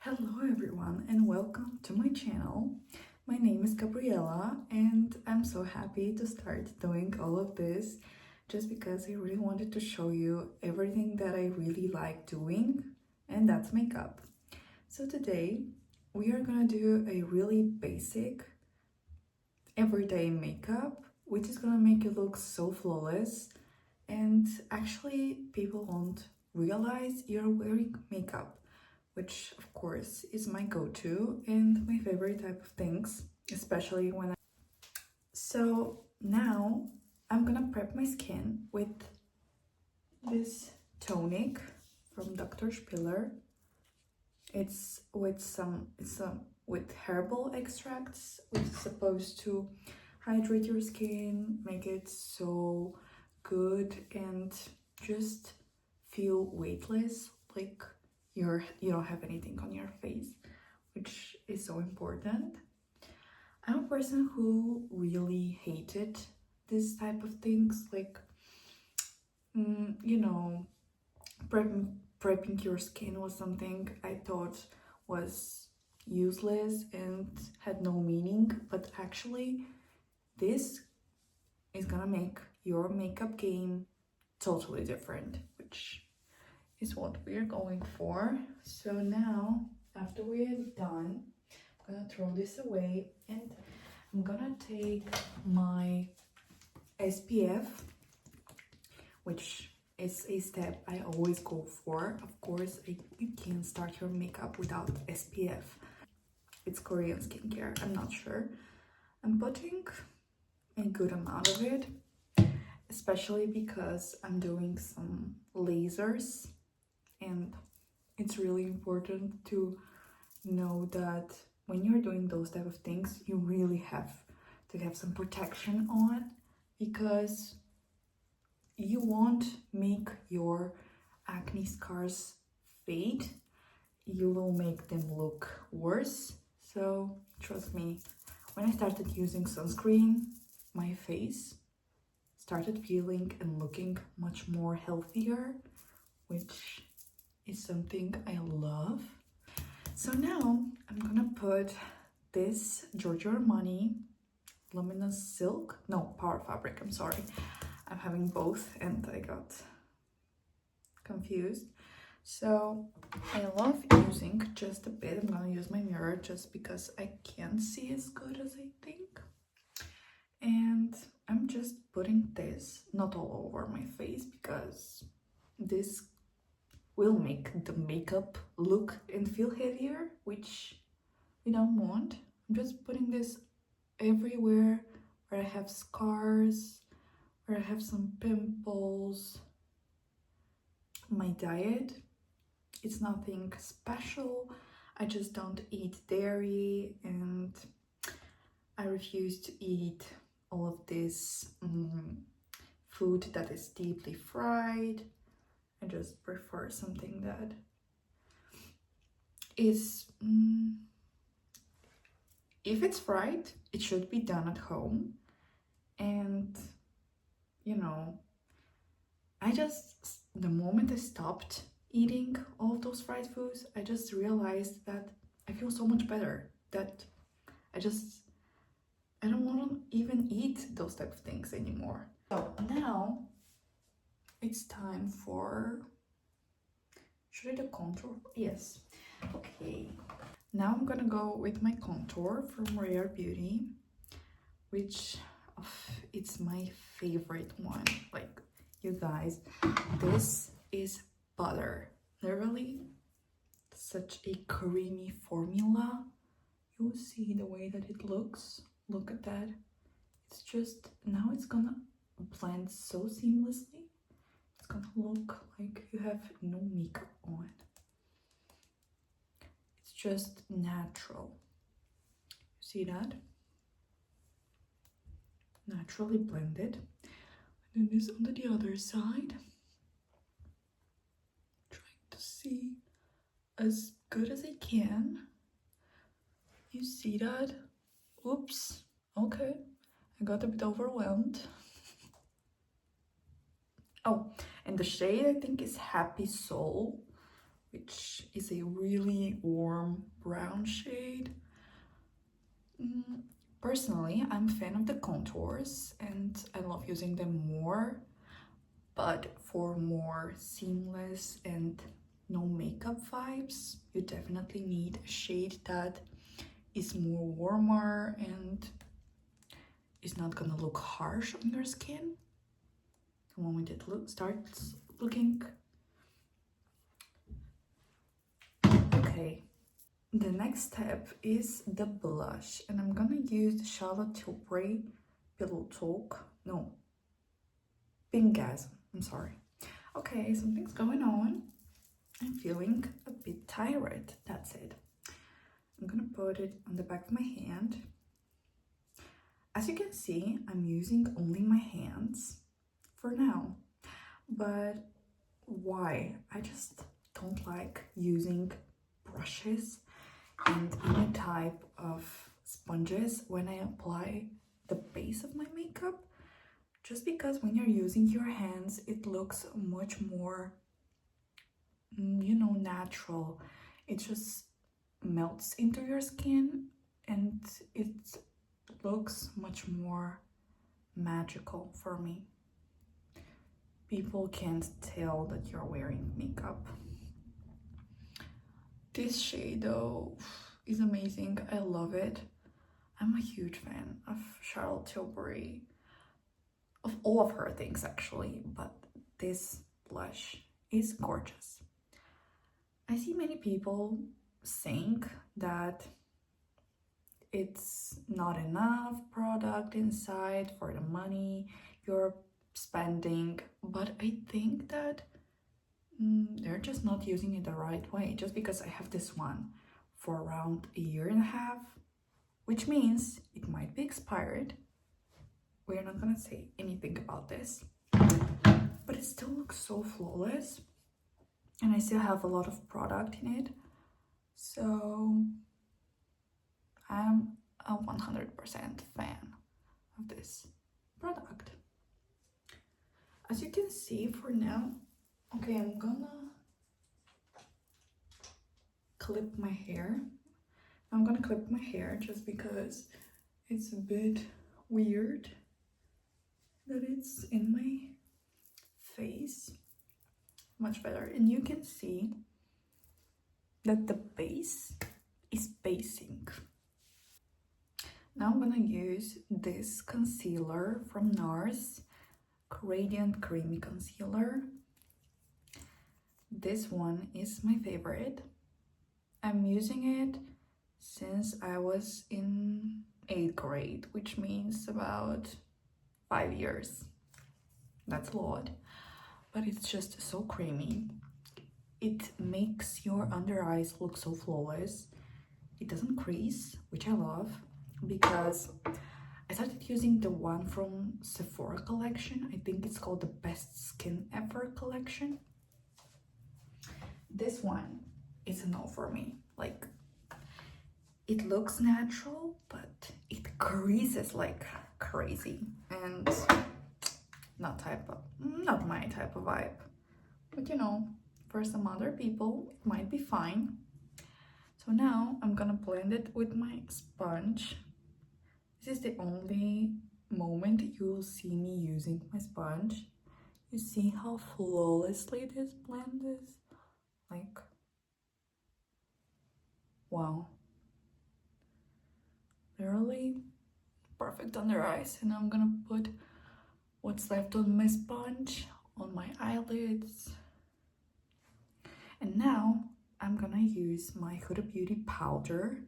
Hello everyone and welcome to my channel. My name is Gabriela and I'm so happy to start doing all of this just because I really wanted to show you everything that I really like doing, and that's makeup. So today we are gonna do a really basic everyday makeup which is gonna make you look so flawless, and actually people won't realize you're wearing makeup, which of course is my go-to and my favorite type of things, especially when I... So now I'm gonna prep my skin with this tonic from Dr. Spiller. It's with herbal extracts, which is supposed to hydrate your skin, make it so good and just feel weightless, like you don't have anything on your face, which is so important. I'm a person who really hated this type of things, like you know, prepping your skin was something I thought was useless and had no meaning, but actually this is gonna make your makeup game totally different, which is what we're going for. So now, after we're done, I'm gonna throw this away and I'm gonna take my SPF, which is a step I always go for. Of course, you can't start your makeup without SPF. It's Korean skincare, I'm not sure. I'm putting a good amount of it, especially because I'm doing some lasers, and it's really important to know that when you're doing those type of things, you really have to have some protection on, because you won't make your acne scars fade, you will make them look worse. So trust me, when I started using sunscreen, my face started feeling and looking much more healthier, which is something I love. So now I'm gonna put this Giorgio Armani Luminous Silk, no, Power Fabric, I'm sorry. I'm having both and I got confused. So I love using just a bit. I'm gonna use my mirror just because I can't see as good as I think. And I'm just putting this not all over my face because this will make the makeup look and feel heavier, which we don't want. I'm just putting this everywhere where I have scars, where I have some pimples. My diet, it's nothing special. I just don't eat dairy and I refuse to eat all of this food that is deeply fried. I just prefer something that is if it's fried, it should be done at home. And you know, the moment I stopped eating all those fried foods, I just realized that I feel so much better, that I don't want to even eat those type of things anymore. So now it's time for, should I do contour? Yes. Okay. Now I'm gonna go with my contour from Rare Beauty, which it's my favorite one. Like, you guys, this is butter. Literally such a creamy formula. You'll see the way that it looks. Look at that. It's just, now it's gonna blend so seamlessly. It's gonna look like you have no makeup on. It's just natural. See that? Naturally blended. And then this on the other side. Trying to see as good as I can. You see that? Oops. Okay. I got a bit overwhelmed. Oh, and the shade I think is Happy Soul, which is a really warm brown shade. Personally, I'm a fan of the contours and I love using them more, but for more seamless and no makeup vibes, you definitely need a shade that is more warmer and is not gonna look harsh on your skin the moment it starts looking. Okay, the next step is the blush, and I'm gonna use the Charlotte Tilbury Pillow Talk. No, Pingasm. I'm sorry. Okay, something's going on. I'm feeling a bit tired. That's it. I'm gonna put it on the back of my hand. As you can see, I'm using only my hands for now. But why? I just don't like using brushes and any type of sponges when I apply the base of my makeup, just because when you're using your hands it looks much more natural. It just melts into your skin and it looks much more magical for me. People can't tell that you're wearing makeup. This shade though is amazing. I love it. I'm a huge fan of Charlotte Tilbury, of all of her things actually, but this blush is gorgeous. I see many people saying that it's not enough product inside for the money you're spending, but I think that they're just not using it the right way. Just because I have this one for around a year and a half, which means it might be expired. We're not gonna say anything about this, but it still looks so flawless and I still have a lot of product in it, so I'm a 100% fan of this product. As you can see for now, okay, I'm gonna clip my hair. I'm gonna clip my hair just because it's a bit weird that it's in my face. Much better. And you can see that the base is basing. Now I'm gonna use this concealer from NARS, Radiant Creamy Concealer. This one is my favorite. I'm using it since I was in 8th grade, which means about 5 years. That's a lot, but it's just so creamy. It makes your under eyes look so flawless. It doesn't crease, which I love, because I started using the one from Sephora collection. I think it's called the Best Skin Ever collection. This one is a no for me. Like, it looks natural, but it creases like crazy, and not my type of vibe. But for some other people it might be fine. So now I'm gonna blend it with my sponge. This is the only moment you'll see me using my sponge. You see how flawlessly this blend is? Like, wow. Literally perfect under eyes. And I'm gonna put what's left on my sponge on my eyelids. And now I'm gonna use my Huda Beauty powder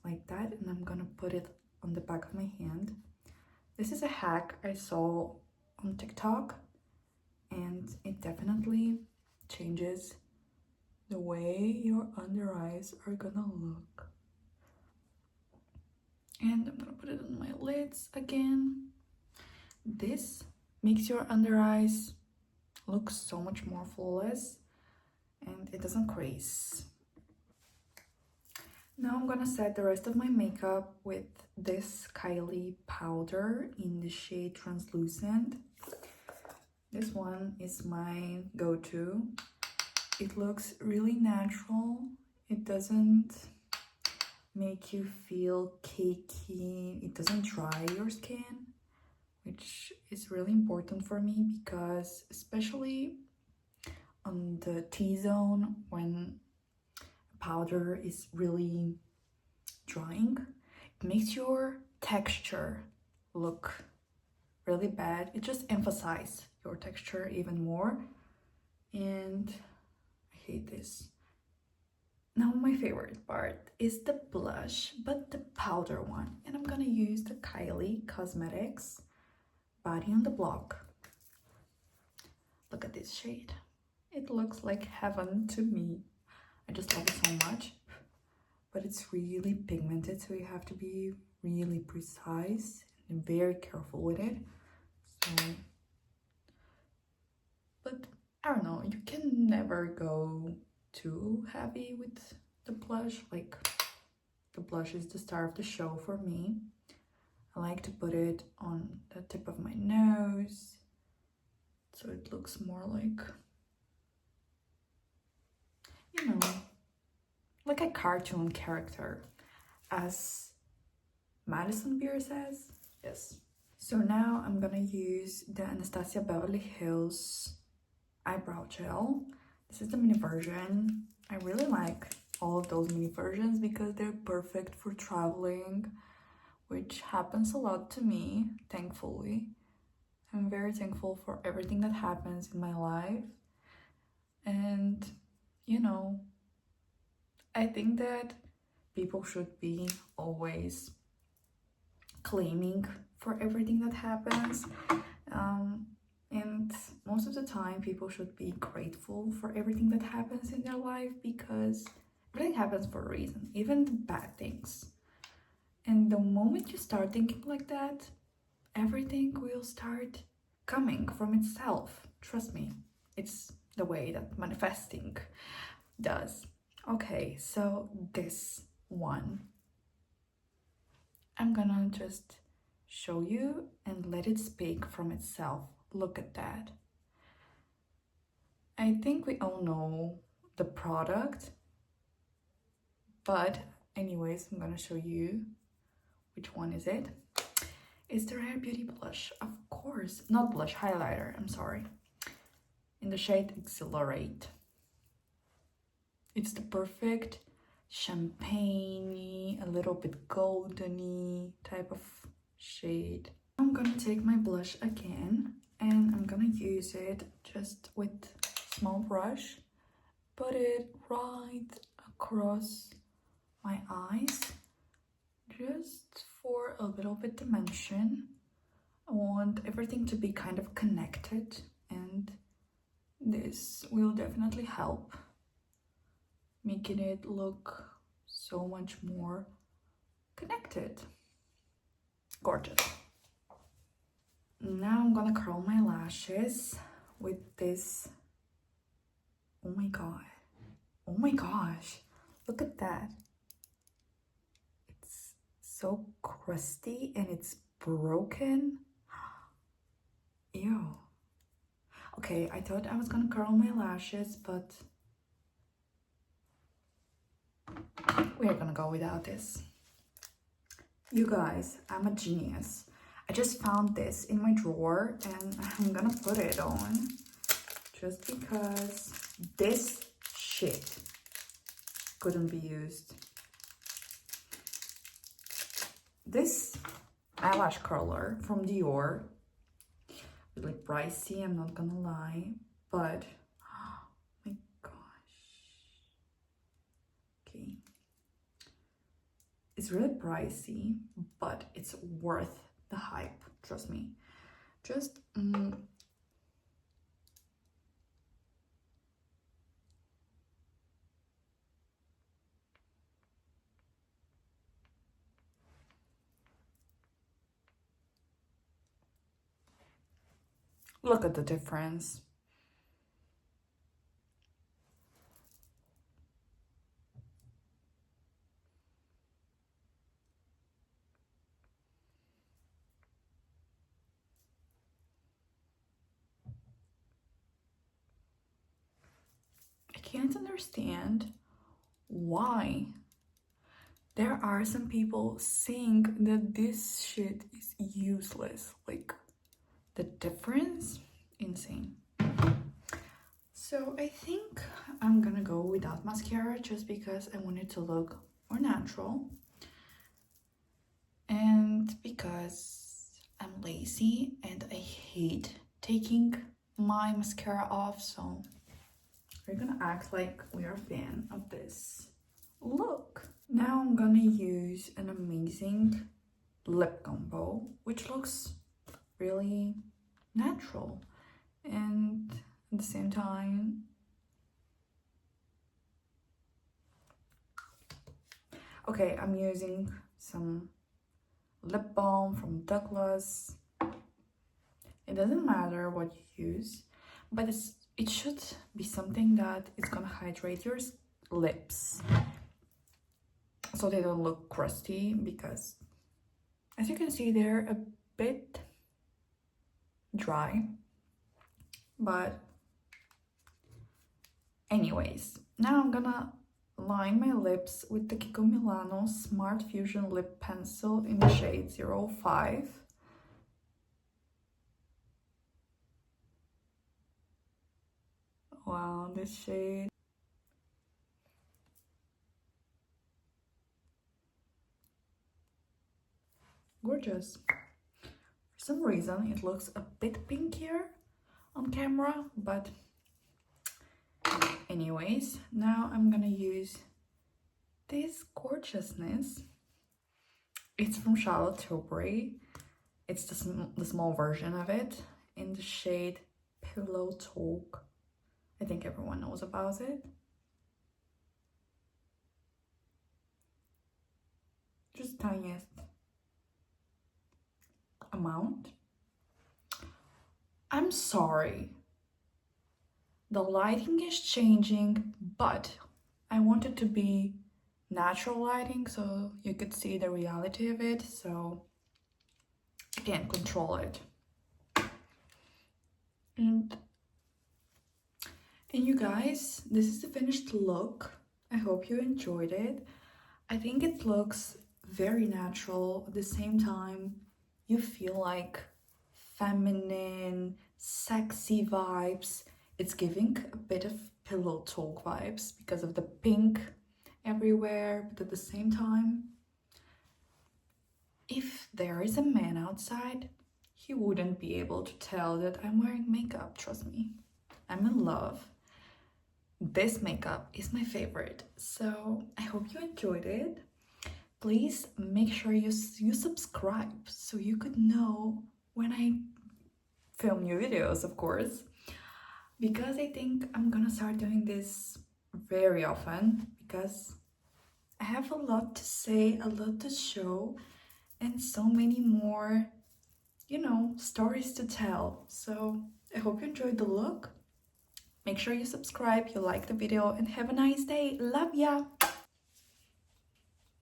like that, and I'm gonna put it on the back of my hand. This is a hack I saw on TikTok, and it definitely changes the way your under eyes are gonna look. And I'm gonna put it on my lids again. This makes your under eyes look so much more flawless, and it doesn't crease. Now I'm gonna set the rest of my makeup with this Kylie powder in the shade Translucent. This one is my go-to. it looks really natural. It doesn't make you feel cakey. It doesn't dry your skin, which is really important for me because especially on the T-zone when powder is really drying, it makes your texture look really bad. It just emphasizes your texture even more, and I hate this. Now my favorite part is the blush, but the powder one, and I'm gonna use the Kylie Cosmetics Body on the Block. Look at this shade. It looks like heaven to me. I just love it so much, but it's really pigmented, so you have to be really precise and very careful with it. So, but I don't know, you can never go too heavy with the blush. Like, the blush is the star of the show for me. I like to put it on the tip of my nose, so it looks more like, you know, like a cartoon character, as Madison Beer says. Yes. So now I'm gonna use the Anastasia Beverly Hills eyebrow gel. This is the mini version. I really like all of those mini versions because they're perfect for traveling, which happens a lot to me, thankfully. I'm very thankful for everything that happens in my life. And, you know, I think that people should be always claiming for everything that happens. And most of the time, people should be grateful for everything that happens in their life because everything happens for a reason, even the bad things. And the moment you start thinking like that, everything will start coming from itself. Trust me, it's the way that manifesting does. Okay, so this one, I'm gonna just show you and let it speak from itself. Look at that. I think we all know the product, but anyways, I'm gonna show you which one is it. It's the Rare Beauty blush, of course. Not blush, highlighter, I'm sorry. In the shade Exhilarate. It's the perfect champagne, a little bit goldeny type of shade. I'm gonna take my blush again and I'm gonna use it just with small brush, put it right across my eyes, just for a little bit dimension. I want everything to be kind of connected, and this will definitely help, making it look so much more connected. Gorgeous. Now I'm gonna curl my lashes with this. Oh my god. Oh my gosh. Look at that. It's so crusty and it's broken. Ew. Okay, I thought I was gonna curl my lashes, but we're gonna go without this. You guys, I'm a genius. I just found this in my drawer and I'm gonna put it on just because this shit couldn't be used. This eyelash curler from Dior, really pricey, I'm not gonna lie, but oh my gosh. Okay. It's really pricey, but it's worth the hype, trust me. Just look at the difference. I can't understand why there are some people saying that this shit is useless. Like, the difference, insane. So I think I'm gonna go without mascara just because I want it to look more natural and because I'm lazy and I hate taking my mascara off, so we're gonna act like we are a fan of this look. Now I'm gonna use an amazing lip combo which looks really natural and at the same time okay, I'm using some lip balm from Douglas. It doesn't matter what you use, but it should be something that is gonna hydrate your lips so they don't look crusty, because as you can see they're a bit dry. But anyways, now I'm gonna line my lips with the Kiko Milano Smart Fusion Lip Pencil in the shade 05. Wow, this shade. Gorgeous. For some reason it looks a bit pinkier on camera, but anyways, now I'm gonna use this gorgeousness. It's from Charlotte Tilbury. It's the small version of it in the shade Pillow Talk. I think everyone knows about it. Just tiniest amount. I'm sorry, the lighting is changing, but I want it to be natural lighting so you could see the reality of it, so I can't control it. And you guys, this is the finished look. I hope you enjoyed it. I think it looks very natural. At the same time, you feel like feminine, sexy vibes. It's giving a bit of Pillow Talk vibes because of the pink everywhere, but at the same time, if there is a man outside, he wouldn't be able to tell that I'm wearing makeup, trust me. I'm in love. This makeup is my favorite, so I hope you enjoyed it. Please make sure you subscribe so you could know when I film new videos, of course, because I think I'm gonna start doing this very often because I have a lot to say, a lot to show, and so many more, you know, stories to tell. So I hope you enjoyed the look. Make sure you subscribe, you like the video, and have a nice day. Love ya!